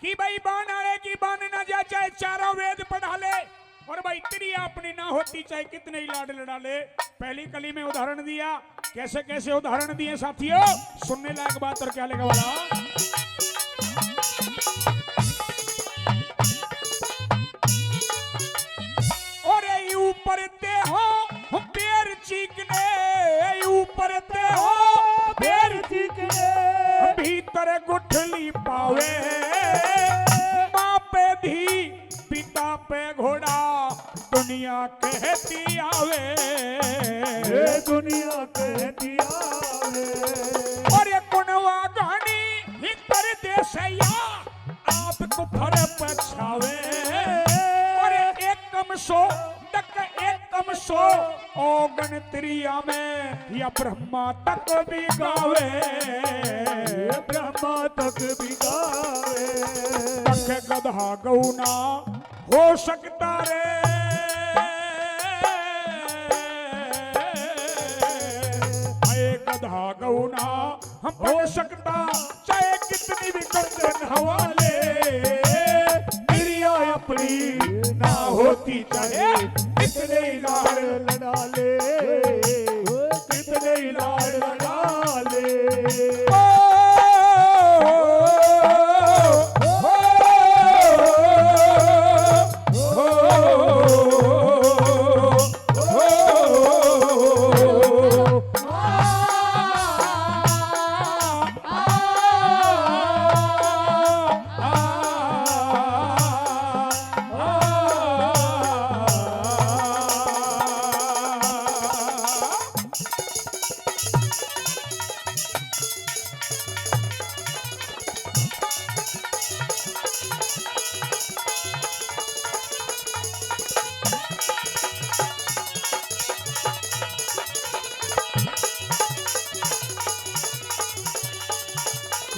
कि भाई बान आए कि बान ना जा, चाहे चारों वेद पढ़ा ले, और भाई तेरी अपनी ना होती चाहे कितने ही लाड लड़ा ले। पहली कली में उदाहरण दिया, कैसे कैसे उदाहरण दिए साथियों, सुनने लायक बात और क्या लेगा वाला। और ऊपर ते हो पैर चीकने, ऊपर ते हो पैर चीकने, भीतर गुठली पावे, माँ पे धी पिता पे घोड़ा, दुनिया कहती आवे, दुनिया कहती आवे। और ये कुनवा गानी ही परदेसैया, आपको फर पछावे, और एक कम सो तक एक कम सो, ओगन त्रिया में या ब्रह्मा तक भी गावे, ब्रह्मा तक भी गावे। तक गधा गौना हो सकता रे, गधा गौना हो सकता, चाहे कितनी भी गर्दन हवाले, क्रिया अपनी ना होती चाहे कितने ही लाड़ लड़ा ले, कितने ही लाड़ लड़ा ले।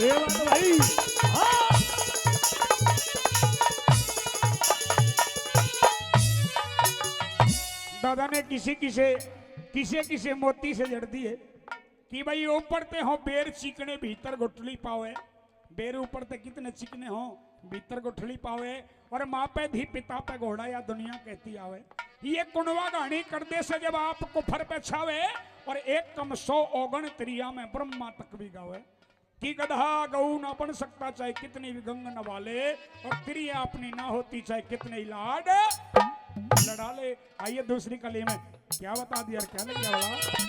भाई दादा ने किसी किसे मोती से जड़ दिए कि भाई ऊपर ते हो बेर चिकने भीतर गुठली पावे, बेर ऊपर ते कितने चिकने हो भीतर गुठली पावे, और माँ पे धी पिता पे घोड़ा या दुनिया कहती आवे। ये कुनवा गानी करदे से जब आप कुफर पे छावे, और एक कम 100 ओगन त्रिया में ब्रह्मा तक भी गावे, कि गधा गऊ ना बन सकता चाहे कितनी भी गंग नवाले, और त्रिया अपनी ना होती चाहे कितने ही लाड लड़ा ले। आइए दूसरी कली में क्या बता दिया, क्या लग गया वाला।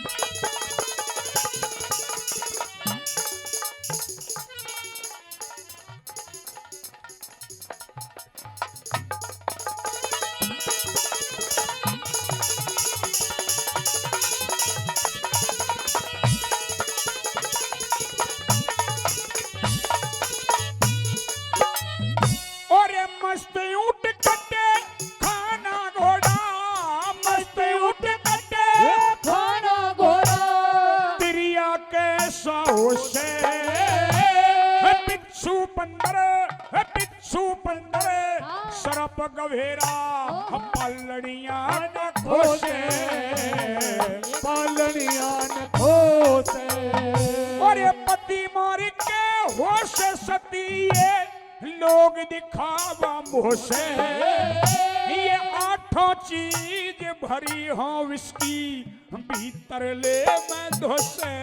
मस्त ऊंट कटे खाना घोड़ा, मस्त ऊंट कटे खाना घोड़ा, तिरिया कैसा होशे, पिच्छू पंदर सरप गवेरा, पालड़ियां न खोसे, पालड़ियां न खोसे, और ये पति मार के होश सतीये, लोग दिखावा मुँह से, ये 8 चीज भरी हो विस्की, भीतर ले मैं धोसे,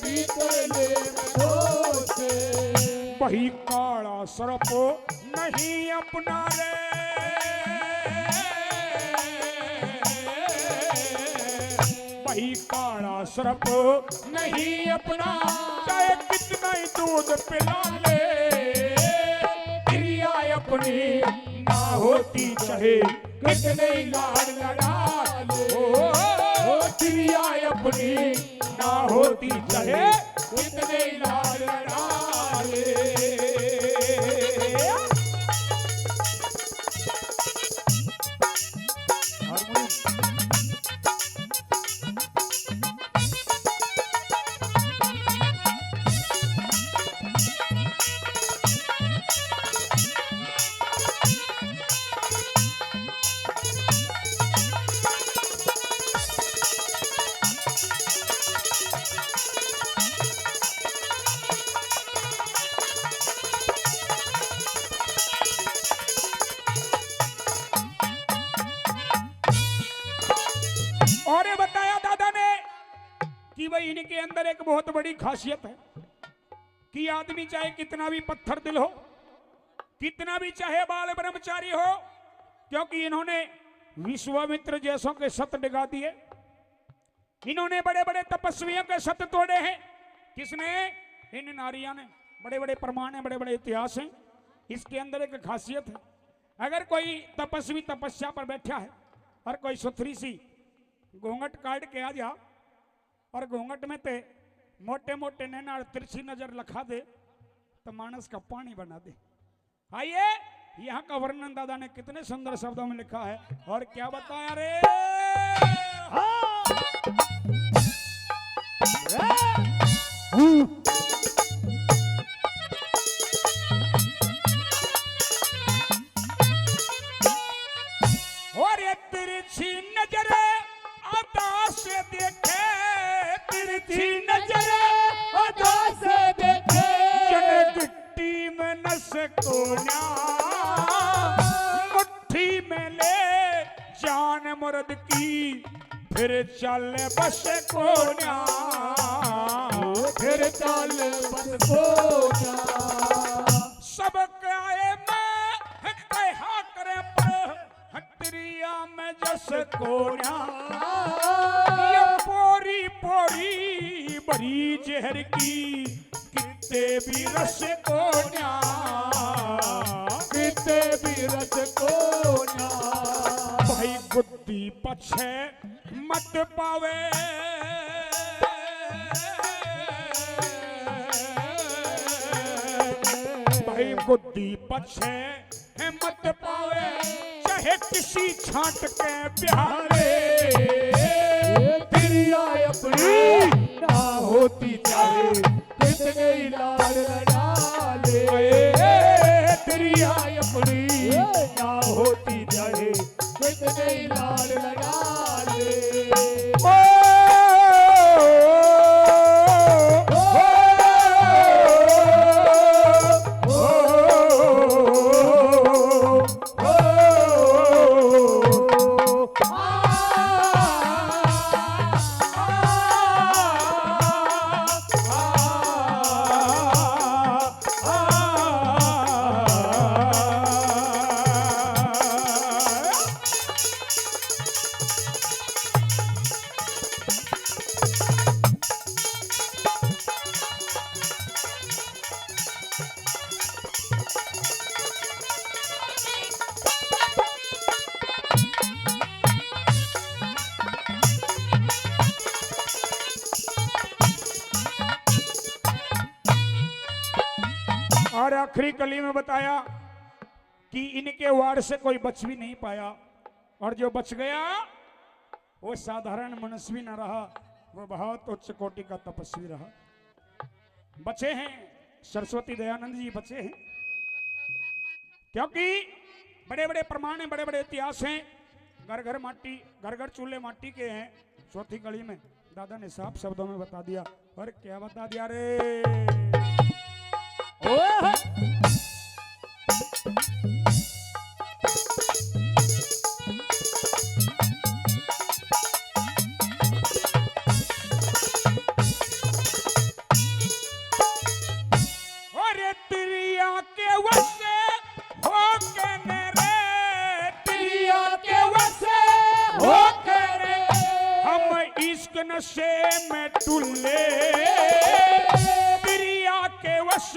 भीतर ले मैं धोसे, वही काला सर्प नहीं अपना रे, वही काला सर्प नहीं अपना, चाहे कितना ही दूध पिला ले, अपनी ना होती चाहे कितने ही लाड लड़ा ले, चिड़िया अपनी ना होती चाहे कितने ही लाड लड़ा ले। इनके अंदर एक बहुत बड़ी खासियत है कि आदमी चाहे कितना भी पत्थर दिल हो, कितना भी चाहे बाल ब्रह्मचारी हो, क्योंकि इन्होंने विश्वामित्र जैसों के सत डिगा दिए, इन्होंने बड़े बड़े तपस्वियों के सत तोड़े हैं। किसने? इन नारियों ने। बड़े बड़े प्रमाण हैं, बड़े बड़े इतिहास हैं। इसके अंदर एक खासियत है, अगर कोई तपस्वी तपस्या पर बैठा है और कोई सुथरी सी घूंघट काट के आ जा और घूंघट में ते मोटे मोटे नैना और तिरछी नजर लखा दे तो मानस का पानी बना दे। आइए यहाँ का वर्णन दादा ने कितने सुंदर शब्दों में लिखा है और क्या बताया रे। और ये तिरछी नजर अदा से देखे, तिरछी नजर अदा से देखे, जन गिट्टी में नस को मुट्ठी में ले जान मुर्द की, फिर चल बस को फिर चल बस को सब आए मैं कहा करे पर हटरिया में जस को ये पोरी पोरी बड़ी जहर की, कितने भी रस को कितने भी रस को भाई बुद्धि पछे मत पावे, भाई बुद्धि पछे मत पावे, चाहे किसी छांट के प्यारे, तेरी आय अपनी ना होती चाहे कितने लाड लड़ा ले, तेरी आय अपनी ना होती चाहे कितने लाड लड़ा ले। और आखिरी कली में बताया कि इनके वार से कोई बच भी नहीं पाया, और जो बच गया वो साधारण मनुष्य भी न रहा, वो बहुत उच्च कोटि का तपस्वी रहा। बचे हैं सरस्वती दयानंद जी, बचे हैं क्योंकि बड़े बड़े प्रमाण हैं, बड़े बड़े इतिहास हैं। घर घर माटी, घर घर चूल्हे माटी के हैं। चौथी कड़ी में दादा ने साफ शब्दों में बता दिया। और क्या बता दिया रे। नशे में टुल्ले प्रिया के वश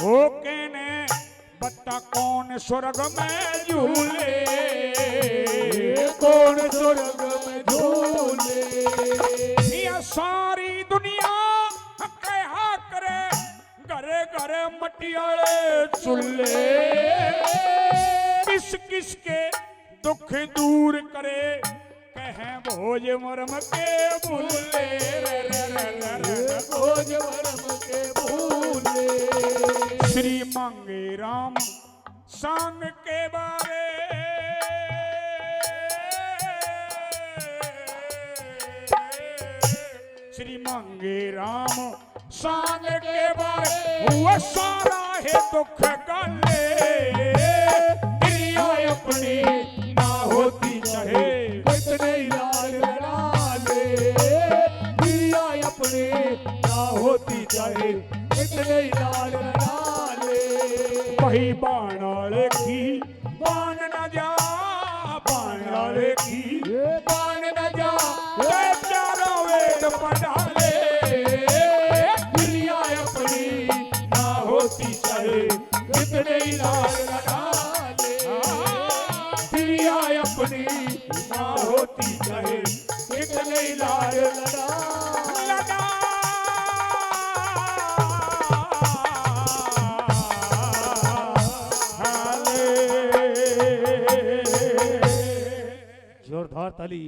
हो के ने बता कौन स्वर्ग में झूले, कौन स्वर्ग में झूले। ये सारी दुनिया कहा करे घरे घरे मटियाले चूल्हे, किस किस के दुख दूर करे कहें भोज मरम के भूले, भोज मरम के भूले। श्री मांगे राम सांग के बारे, श्री मांगे राम सांग के बारे, वो सारा है दुख गले, प्रिया अपनी ना होती चाहे कितने लाड लड़ा ले, प्रिया अपने कितने ही लाड लड़ा ले। वही बाणाले की बाण न जा, बाणाले की ये बाण न जा वे चारों वेद पढ़ा ले। दुनिया अपनी ना होती चाहे कितने ही लाड लड़ा ले। दुनिया अपनी ना होती चाहे कितने ही लाड लड़ा लगा जोरदार ताली।